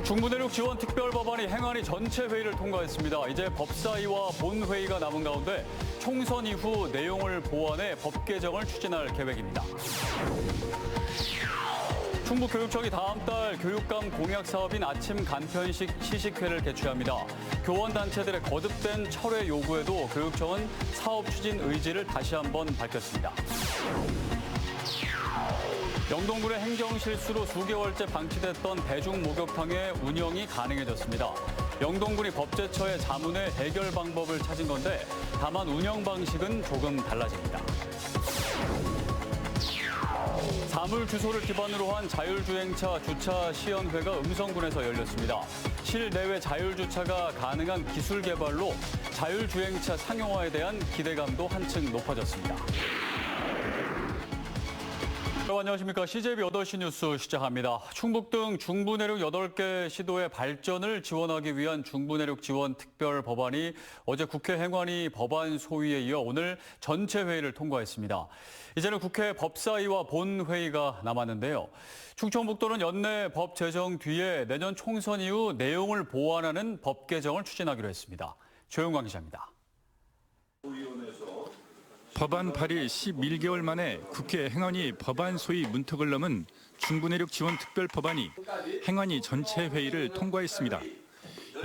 중부내륙 지원 특별법안이 행안위 전체 회의를 통과했습니다. 이제 법사위와 본회의가 남은 가운데 총선 이후 내용을 보완해 법 개정을 추진할 계획입니다. 충북교육청이 다음 달 교육감 공약 사업인 아침 간편식 시식회를 개최합니다. 교원단체들의 거듭된 철회 요구에도 교육청은 사업 추진 의지를 다시 한번 밝혔습니다. 영동군의 행정실수로 수개월째 방치됐던 대중목욕탕의 운영이 가능해졌습니다. 영동군이 법제처에 자문해 해결 방법을 찾은 건데 다만 운영 방식은 조금 달라집니다. 사물 주소를 기반으로 한 자율주행차 주차 시연회가 음성군에서 열렸습니다. 실내외 자율주차가 가능한 기술 개발로 자율주행차 상용화에 대한 기대감도 한층 높아졌습니다. 안녕하십니까. CJB 8시 뉴스 시작합니다. 충북 등 중부내륙 8개 시도의 발전을 지원하기 위한 중부내륙 지원 특별 법안이 어제 국회 행안위 법안 소위에 이어 오늘 전체 회의를 통과했습니다. 이제는 국회 법사위와 본회의가 남았는데요. 충청북도는 연내 법 제정 뒤에 내년 총선 이후 내용을 보완하는 법 개정을 추진하기로 했습니다. 조영광 기자입니다. 법안 발의 11개월 만에 국회 행안위 법안 소위 문턱을 넘은 중부내륙 지원 특별법안이 행안위 전체 회의를 통과했습니다.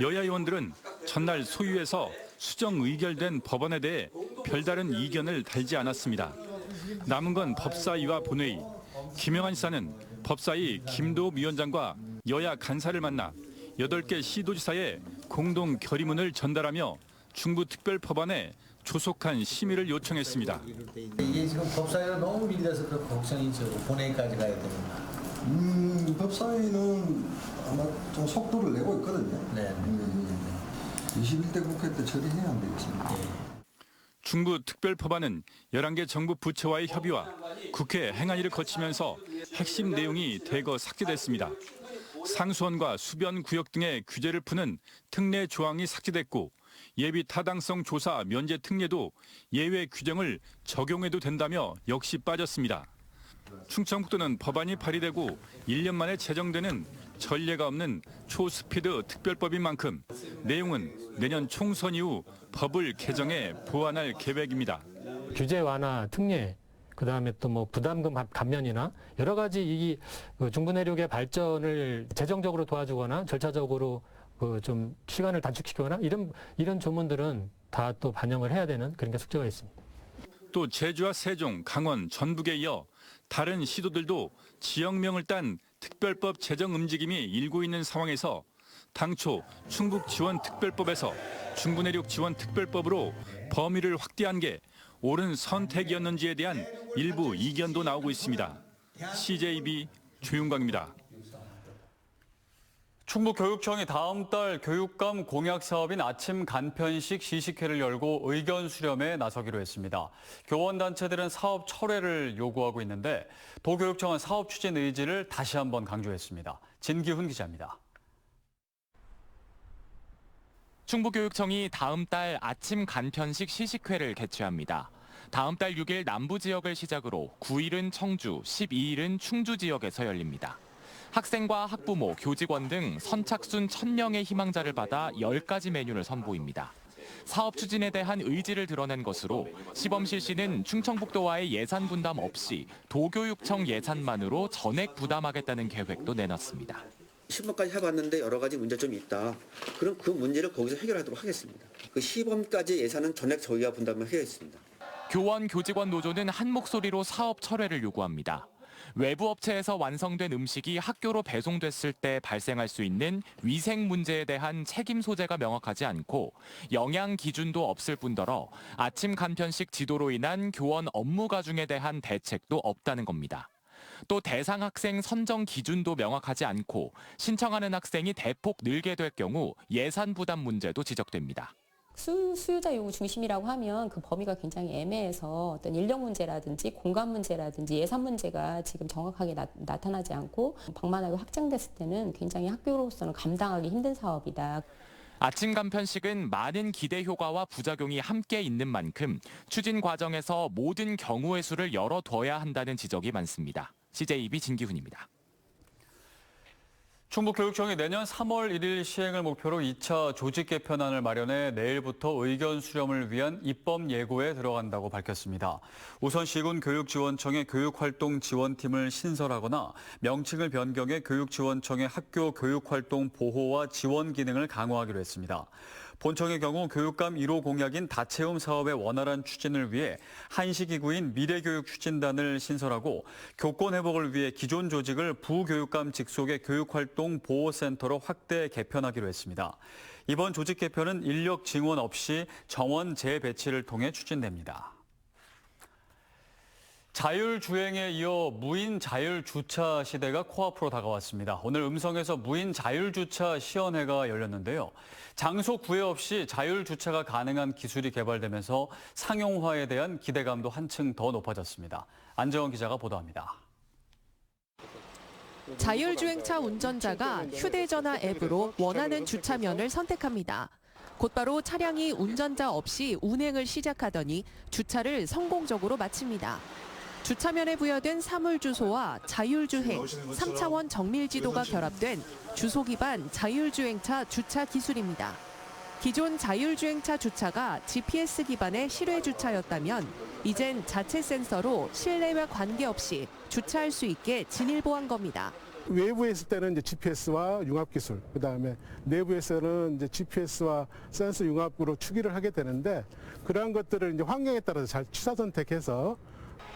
여야 의원들은 전날 소위에서 수정 의결된 법안에 대해 별다른 이견을 달지 않았습니다. 남은 건 법사위와 본회의. 김영한 지사는 법사위 김도읍 위원장과 여야 간사를 만나 8개 시도지사에 공동 결의문을 전달하며 중부특별법안에 조속한 심의를 요청했습니다. 이게 지금 법사위가 너무 밀려서 그 걱정이 있죠. 본회의까지 가야 됩니다. 법사위는 아마 좀 속도를 내고 있거든요. 네. 21대 국회 때 처리해야 안 되겠습니다. 중부특별법안은 11개 정부 부처와의 협의와 국회 행안위를 거치면서 핵심 내용이 대거 삭제됐습니다. 상수원과 수변 구역 등의 규제를 푸는 특례 조항이 삭제됐고 예비 타당성 조사 면제 특례도 예외 규정을 적용해도 된다며 역시 빠졌습니다. 충청북도는 법안이 발의되고 1년 만에 제정되는 전례가 없는 초스피드 특별법인 만큼 내용은 내년 총선 이후 법을 개정해 보완할 계획입니다. 규제 완화, 특례, 그다음에 또 뭐 부담금 감면이나 여러 가지 이 중부내륙의 발전을 재정적으로 도와주거나 절차적으로 좀 시간을 단축시키거나 이런 조문들은 다 또 반영을 해야 되는 그런 게 숙제가 있습니다. 또 제주와 세종, 강원, 전북에 이어 다른 시도들도 지역명을 딴 특별법 제정 움직임이 일고 있는 상황에서 당초 충북지원특별법에서 중부내륙 지원특별법으로 범위를 확대한 게 옳은 선택이었는지에 대한 일부 이견도 나오고 있습니다. CJB 조윤광입니다. 충북교육청이 다음 달 교육감 공약 사업인 아침 간편식 시식회를 열고 의견 수렴에 나서기로 했습니다. 교원단체들은 사업 철회를 요구하고 있는데 도교육청은 사업 추진 의지를 다시 한번 강조했습니다. 진기훈 기자입니다. 충북교육청이 다음 달 아침 간편식 시식회를 개최합니다. 다음 달 6일 남부 지역을 시작으로 9일은 청주, 12일은 충주 지역에서 열립니다. 학생과 학부모, 교직원 등 선착순 1,000명의 희망자를 받아 10가지 메뉴를 선보입니다. 사업 추진에 대한 의지를 드러낸 것으로 시범 실시는 충청북도와의 예산 분담 없이 도교육청 예산만으로 전액 부담하겠다는 계획도 내놨습니다. 시범까지 해봤는데 여러 가지 문제점이 있다. 그럼 그 문제를 거기서 해결하도록 하겠습니다. 그 시범까지 예산은 전액 저희가 분담을 하겠습니다. 교원, 교직원 노조는 한 목소리로 사업 철회를 요구합니다. 외부 업체에서 완성된 음식이 학교로 배송됐을 때 발생할 수 있는 위생 문제에 대한 책임 소재가 명확하지 않고 영양 기준도 없을 뿐더러 아침 간편식 지도로 인한 교원 업무 가중에 대한 대책도 없다는 겁니다. 또 대상 학생 선정 기준도 명확하지 않고 신청하는 학생이 대폭 늘게 될 경우 예산 부담 문제도 지적됩니다. 수요자 요구 중심이라고 하면 그 범위가 굉장히 애매해서 어떤 인력 문제라든지 공간 문제라든지 예산 문제가 지금 정확하게 나타나지 않고 방만하게 확장됐을 때는 굉장히 학교로서는 감당하기 힘든 사업이다. 아침 간편식은 많은 기대 효과와 부작용이 함께 있는 만큼 추진 과정에서 모든 경우의 수를 열어둬야 한다는 지적이 많습니다. CJB 진기훈입니다. 충북교육청이 내년 3월 1일 시행을 목표로 2차 조직 개편안을 마련해 내일부터 의견 수렴을 위한 입법 예고에 들어간다고 밝혔습니다. 우선 시군교육지원청의 교육활동 지원팀을 신설하거나 명칭을 변경해 교육지원청의 학교 교육활동 보호와 지원 기능을 강화하기로 했습니다. 본청의 경우 교육감 1호 공약인 다채움 사업의 원활한 추진을 위해 한시기구인 미래교육추진단을 신설하고 교권 회복을 위해 기존 조직을 부교육감 직속의 교육활동 보호센터로 확대 개편하기로 했습니다. 이번 조직 개편은 인력 증원 없이 정원 재배치를 통해 추진됩니다. 자율주행에 이어 무인 자율주차 시대가 코앞으로 다가왔습니다. 오늘 음성에서 무인 자율주차 시연회가 열렸는데요. 장소 구애 없이 자율주차가 가능한 기술이 개발되면서 상용화에 대한 기대감도 한층 더 높아졌습니다. 안재원 기자가 보도합니다. 자율주행차 운전자가 휴대전화 앱으로 원하는 주차면을 선택합니다. 곧바로 차량이 운전자 없이 운행을 시작하더니 주차를 성공적으로 마칩니다. 주차면에 부여된 사물주소와 자율주행, 3차원 정밀지도가 결합된 주소 기반 자율주행차 주차 기술입니다. 기존 자율주행차 주차가 GPS 기반의 실외 주차였다면 이젠 자체 센서로 실내와 관계없이 주차할 수 있게 진일보한 겁니다. 외부에 있을 때는 이제 GPS와 융합 기술, 그다음에 내부에서는 이제 GPS와 센서 융합으로 추기를 하게 되는데 그러한 것들을 이제 환경에 따라서 잘 취사 선택해서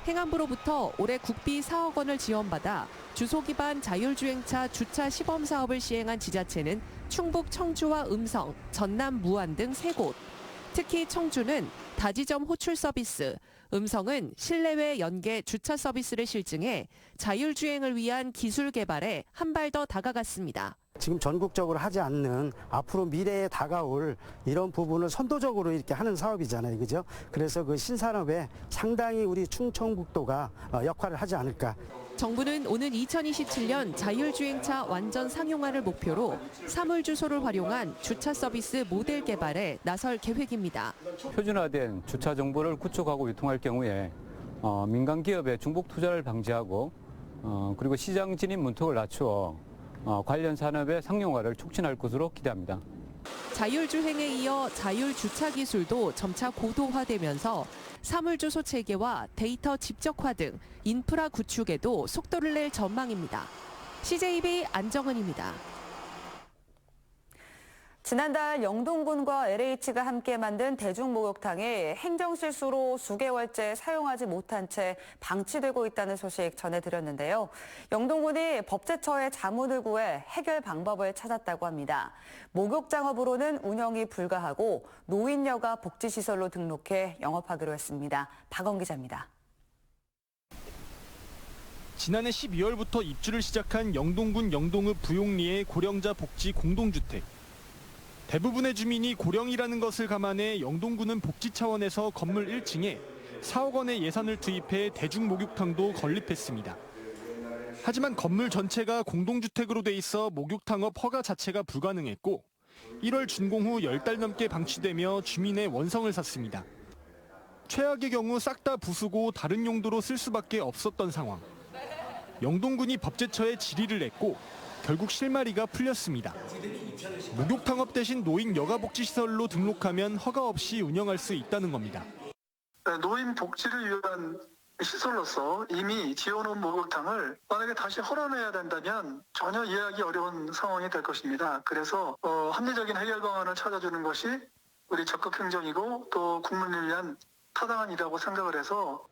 행안부로부터 올해 국비 4억 원을 지원받아 주소 기반 자율주행차 주차 시범 사업을 시행한 지자체는 충북 청주와 음성, 전남 무안 등 3곳. 특히 청주는 다지점 호출 서비스, 음성은 실내외 연계 주차 서비스를 실증해 자율주행을 위한 기술 개발에 한 발 더 다가갔습니다. 지금 전국적으로 하지 않는 앞으로 미래에 다가올 이런 부분을 선도적으로 이렇게 하는 사업이잖아요. 그죠? 그래서 그 신산업에 상당히 우리 충청북도가 역할을 하지 않을까. 정부는 오는 2027년 자율주행차 완전 상용화를 목표로 사물주소를 활용한 주차 서비스 모델 개발에 나설 계획입니다. 표준화된 주차 정보를 구축하고 유통할 경우에 민간 기업의 중복 투자를 방지하고 그리고 시장 진입 문턱을 낮추어 관련 산업의 상용화를 촉진할 것으로 기대합니다. 자율주행에 이어 자율주차 기술도 점차 고도화되면서 사물주소 체계와 데이터 집적화 등 인프라 구축에도 속도를 낼 전망입니다. CJB 안정은입니다. 지난달 영동군과 LH가 함께 만든 대중목욕탕이 행정실수로 수개월째 사용하지 못한 채 방치되고 있다는 소식 전해드렸는데요. 영동군이 법제처에 자문을 구해 해결 방법을 찾았다고 합니다. 목욕장업으로는 운영이 불가하고 노인여가 복지시설로 등록해 영업하기로 했습니다. 박원 기자입니다. 지난해 12월부터 입주를 시작한 영동군 영동읍 부용리의 고령자 복지 공동주택. 대부분의 주민이 고령이라는 것을 감안해 영동군은 복지 차원에서 건물 1층에 4억 원의 예산을 투입해 대중목욕탕도 건립했습니다. 하지만 건물 전체가 공동주택으로 돼 있어 목욕탕업 허가 자체가 불가능했고 1월 준공 후 10달 넘게 방치되며 주민의 원성을 샀습니다. 최악의 경우 싹 다 부수고 다른 용도로 쓸 수밖에 없었던 상황. 영동군이 법제처에 질의를 냈고 결국 실마리가 풀렸습니다. 목욕탕업 대신 노인 여가복지시설로 등록하면 허가 없이 운영할 수 있다는 겁니다. 노인 복지를 위한 시설로서 이미 지어놓은 목욕탕을 만약에 다시 헐어내야 된다면 전혀 이해하기 어려운 상황이 될 것입니다. 그래서 합리적인 해결 방안을 찾아주는 것이 우리 적극 행정이고 또 국민을 위한 타당한 일이라고 생각을 해서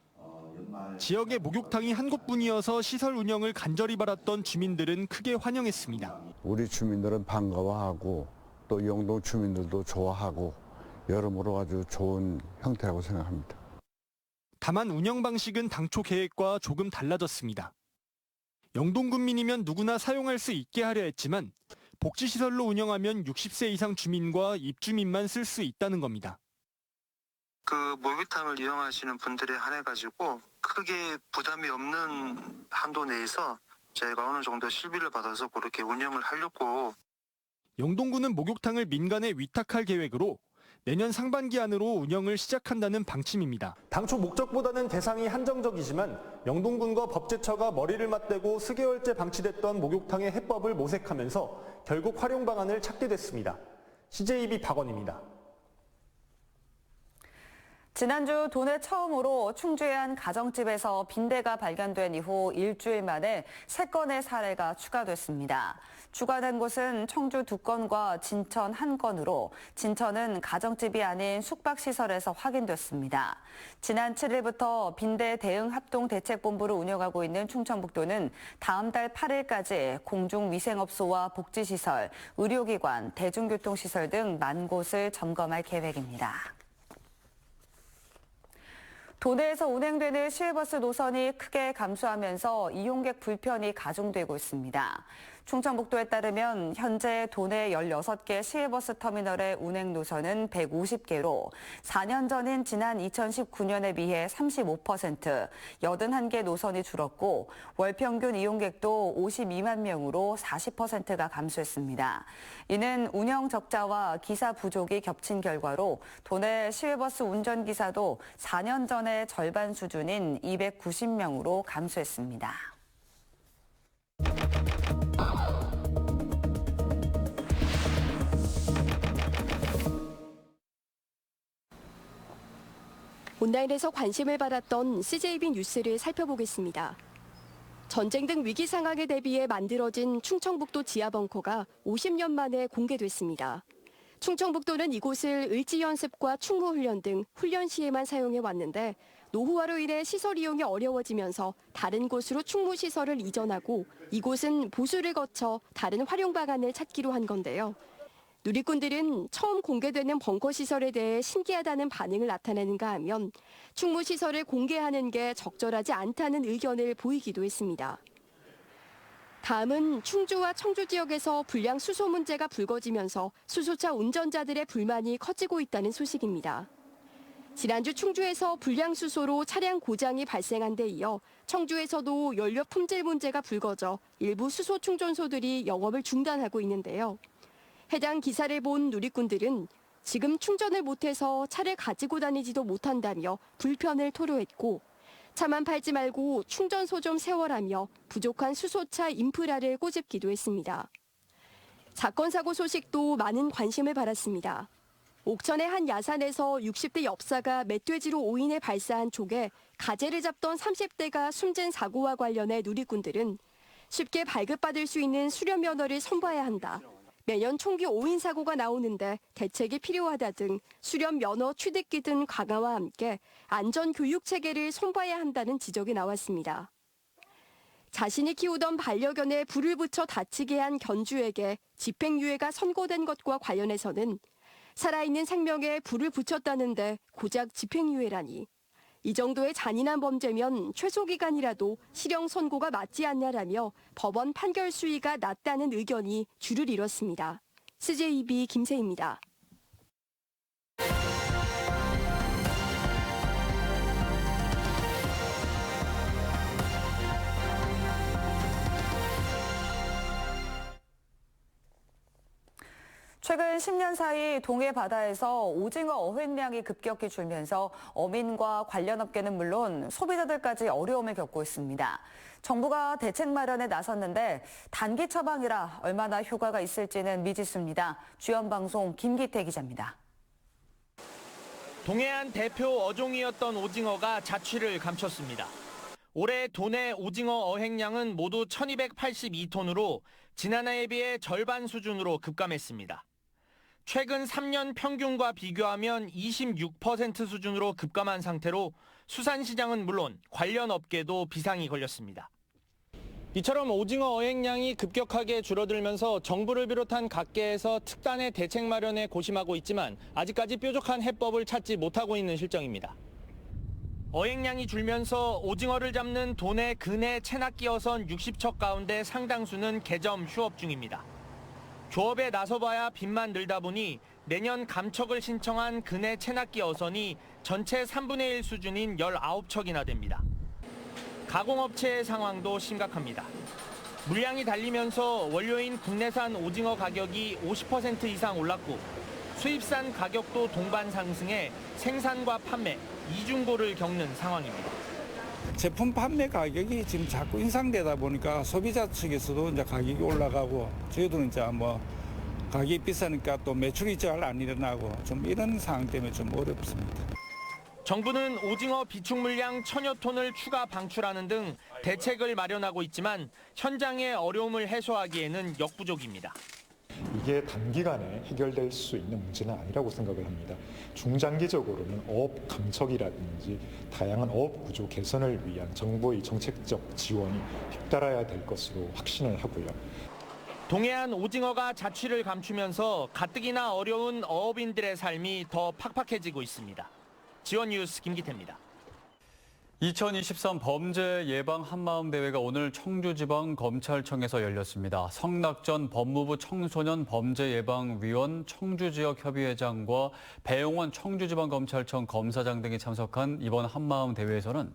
지역의 목욕탕이 한 곳뿐이어서 시설 운영을 간절히 바랐던 주민들은 크게 환영했습니다. 우리 주민들은 반가워하고 또 영동 주민들도 좋아하고 여러모로 아주 좋은 형태라고 생각합니다. 다만 운영 방식은 당초 계획과 조금 달라졌습니다. 영동군민이면 누구나 사용할 수 있게 하려 했지만 복지시설로 운영하면 60세 이상 주민과 입주민만 쓸 수 있다는 겁니다. 그 목욕탕을 이용하시는 분들에 한해 가지고 크게 부담이 없는 한도 내에서 저희가 어느 정도 실비를 받아서 그렇게 운영을 하려고. 영동군은 목욕탕을 민간에 위탁할 계획으로 내년 상반기 안으로 운영을 시작한다는 방침입니다. 당초 목적보다는 대상이 한정적이지만 영동군과 법제처가 머리를 맞대고 수개월째 방치됐던 목욕탕의 해법을 모색하면서 결국 활용 방안을 찾게 됐습니다. CJB 박원입니다. 지난주 도내 처음으로 충주의 한 가정집에서 빈대가 발견된 이후 일주일 만에 3건의 사례가 추가됐습니다. 추가된 곳은 청주 2건과 진천 1건으로 진천은 가정집이 아닌 숙박시설에서 확인됐습니다. 지난 7일부터 빈대 대응 합동대책본부를 운영하고 있는 충청북도는 다음 달 8일까지 공중위생업소와 복지시설, 의료기관, 대중교통시설 등 10,000곳을 점검할 계획입니다. 도내에서 운행되는 시외버스 노선이 크게 감소하면서 이용객 불편이 가중되고 있습니다. 충청북도에 따르면 현재 도내 16개 시외버스 터미널의 운행 노선은 150개로 4년 전인 지난 2019년에 비해 35%, 81개 노선이 줄었고 월 평균 이용객도 52만 명으로 40%가 감소했습니다. 이는 운영 적자와 기사 부족이 겹친 결과로 도내 시외버스 운전기사도 4년 전의 절반 수준인 290명으로 감소했습니다. 온라인에서 관심을 받았던 CJB 뉴스를 살펴보겠습니다. 전쟁 등 위기 상황에 대비해 만들어진 충청북도 지하벙커가 50년 만에 공개됐습니다. 충청북도는 이곳을 을지연습과 충무훈련 등 훈련 시에만 사용해 왔는데 노후화로 인해 시설 이용이 어려워지면서 다른 곳으로 충무시설을 이전하고 이곳은 보수를 거쳐 다른 활용 방안을 찾기로 한 건데요. 누리꾼들은 처음 공개되는 벙커 시설에 대해 신기하다는 반응을 나타내는가 하면 충무시설을 공개하는 게 적절하지 않다는 의견을 보이기도 했습니다. 다음은 충주와 청주 지역에서 불량 수소 문제가 불거지면서 수소차 운전자들의 불만이 커지고 있다는 소식입니다. 지난주 충주에서 불량 수소로 차량 고장이 발생한 데 이어 청주에서도 연료 품질 문제가 불거져 일부 수소 충전소들이 영업을 중단하고 있는데요. 해당 기사를 본 누리꾼들은 지금 충전을 못해서 차를 가지고 다니지도 못한다며 불편을 토로했고 차만 팔지 말고 충전소 좀 세워라며 부족한 수소차 인프라를 꼬집기도 했습니다. 사건 사고 소식도 많은 관심을 받았습니다. 옥천의 한 야산에서 60대 엽사가 멧돼지로 오인해 발사한 촉에 가재를 잡던 30대가 숨진 사고와 관련해 누리꾼들은 쉽게 발급받을 수 있는 수련 면허를 선봐야 한다. 매년 총기 오인 사고가 나오는데 대책이 필요하다 등 수련 면허 취득기 등 강화와 함께 안전 교육 체계를 선봐야 한다는 지적이 나왔습니다. 자신이 키우던 반려견에 불을 붙여 다치게 한 견주에게 집행유예가 선고된 것과 관련해서는 살아있는 생명에 불을 붙였다는데 고작 집행유예라니. 이 정도의 잔인한 범죄면 최소기간이라도 실형 선고가 맞지 않냐라며 법원 판결 수위가 낮다는 의견이 줄을 이뤘습니다. CJB 김세희입니다. 최근 10년 사이 동해 바다에서 오징어 어획량이 급격히 줄면서 어민과 관련 업계는 물론 소비자들까지 어려움을 겪고 있습니다. 정부가 대책 마련에 나섰는데 단기 처방이라 얼마나 효과가 있을지는 미지수입니다. 주연방송 김기태 기자입니다. 동해안 대표 어종이었던 오징어가 자취를 감췄습니다. 올해 도내 오징어 어획량은 모두 1,282톤으로 지난해에 비해 절반 수준으로 급감했습니다. 최근 3년 평균과 비교하면 26% 수준으로 급감한 상태로 수산시장은 물론 관련 업계도 비상이 걸렸습니다. 이처럼 오징어 어획량이 급격하게 줄어들면서 정부를 비롯한 각계에서 특단의 대책 마련에 고심하고 있지만 아직까지 뾰족한 해법을 찾지 못하고 있는 실정입니다. 어획량이 줄면서 오징어를 잡는 도내 근해 채낚기 어선 60척 가운데 상당수는 개점 휴업 중입니다. 조업에 나서봐야 빚만 늘다 보니 내년 감척을 신청한 근해 채낚기 어선이 전체 3분의 1 수준인 19척이나 됩니다. 가공업체의 상황도 심각합니다. 물량이 달리면서 원료인 국내산 오징어 가격이 50% 이상 올랐고 수입산 가격도 동반 상승해 생산과 판매, 이중고를 겪는 상황입니다. 제품 판매 가격이 지금 자꾸 인상되다 보니까 소비자 측에서도 이제 가격이 올라가고 저희들은 이제 뭐 가격이 비싸니까 또 매출이 잘 안 일어나고 좀 이런 상황 때문에 좀 어렵습니다. 정부는 오징어 비축 물량 1000여 톤을 추가 방출하는 등 대책을 마련하고 있지만 현장의 어려움을 해소하기에는 역부족입니다. 이게 단기간에 해결될 수 있는 문제는 아니라고 생각을 합니다. 중장기적으로는 어업 감척이라든지 다양한 어업 구조 개선을 위한 정부의 정책적 지원이 잇따라야 될 것으로 확신을 하고요. 동해안 오징어가 자취를 감추면서 가뜩이나 어려운 어업인들의 삶이 더 팍팍해지고 있습니다. 지원 뉴스 김기태입니다. 2023 범죄 예방 한마음 대회가 오늘 청주지방검찰청에서 열렸습니다. 성낙전 법무부 청소년 범죄예방위원 청주지역협의회장과 배용원 청주지방검찰청 검사장 등이 참석한 이번 한마음 대회에서는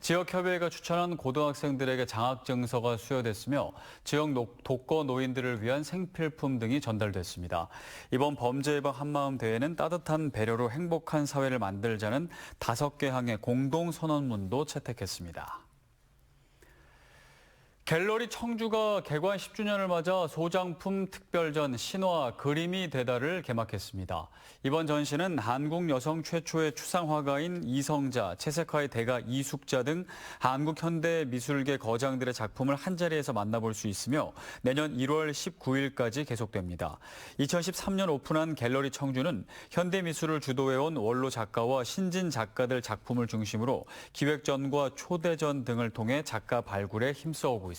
지역협의회가 추천한 고등학생들에게 장학증서가 수여됐으며 지역 독거 노인들을 위한 생필품 등이 전달됐습니다. 이번 범죄 예방 한마음 대회는 따뜻한 배려로 행복한 사회를 만들자는 5개 항의 공동 선언문 도 채택했습니다. 갤러리 청주가 개관 10주년을 맞아 소장품 특별전 신화 그림이 되다를 개막했습니다. 이번 전시는 한국 여성 최초의 추상 화가인 이성자, 채색화의 대가 이숙자 등 한국 현대 미술계 거장들의 작품을 한자리에서 만나볼 수 있으며 내년 1월 19일까지 계속됩니다. 2013년 오픈한 갤러리 청주는 현대 미술을 주도해온 원로 작가와 신진 작가들 작품을 중심으로 기획전과 초대전 등을 통해 작가 발굴에 힘써오고 있습니다.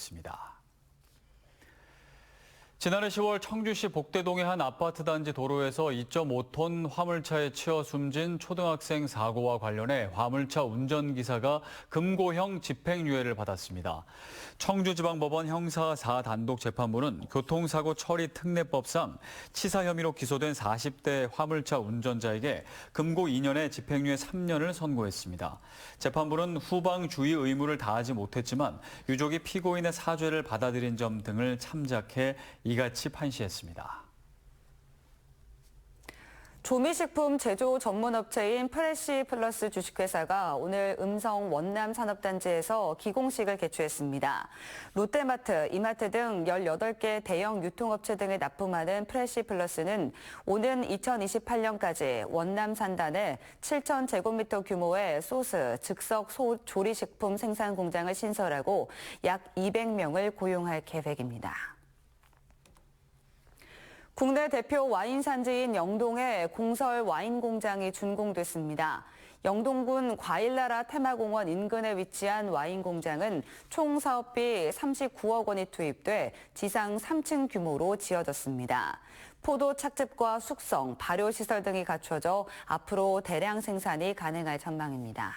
지난해 10월 청주시 복대동의 한 아파트 단지 도로에서 2.5톤 화물차에 치여 숨진 초등학생 사고와 관련해 화물차 운전기사가 금고형 집행유예를 받았습니다. 청주지방법원 형사 4단독 재판부는 교통사고 처리 특례법상 치사 혐의로 기소된 40대 화물차 운전자에게 금고 2년에 집행유예 3년을 선고했습니다. 재판부는 후방 주의 의무를 다하지 못했지만 유족이 피고인의 사죄를 받아들인 점 등을 참작해 이같이 판시했습니다. 조미식품 제조 전문업체인 프레시 플러스 주식회사가 오늘 음성 원남 산업단지에서 기공식을 개최했습니다. 롯데마트, 이마트 등 18개 대형 유통업체 등에 납품하는 프레시 플러스는 오는 2028년까지 원남 산단에 7,000제곱미터 규모의 소스, 즉석 조리식품 생산 공장을 신설하고 약 200명을 고용할 계획입니다. 국내 대표 와인 산지인 영동에 공설 와인 공장이 준공됐습니다. 영동군 과일나라 테마공원 인근에 위치한 와인 공장은 총 사업비 39억 원이 투입돼 지상 3층 규모로 지어졌습니다. 포도 착즙과 숙성, 발효시설 등이 갖춰져 앞으로 대량 생산이 가능할 전망입니다.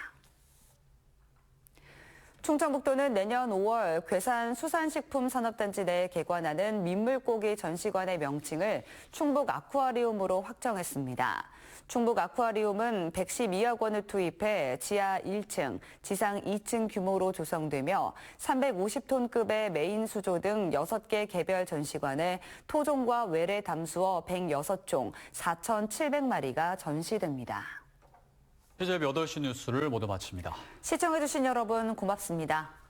충청북도는 내년 5월 괴산 수산식품산업단지 내에 개관하는 민물고기 전시관의 명칭을 충북 아쿠아리움으로 확정했습니다. 충북 아쿠아리움은 112억 원을 투입해 지하 1층, 지상 2층 규모로 조성되며 350톤급의 메인 수조 등 6개 개별 전시관에 토종과 외래 담수어 106종, 4,700마리가 전시됩니다. CJB 8시 뉴스를 모두 마칩니다. 시청해주신 여러분 고맙습니다.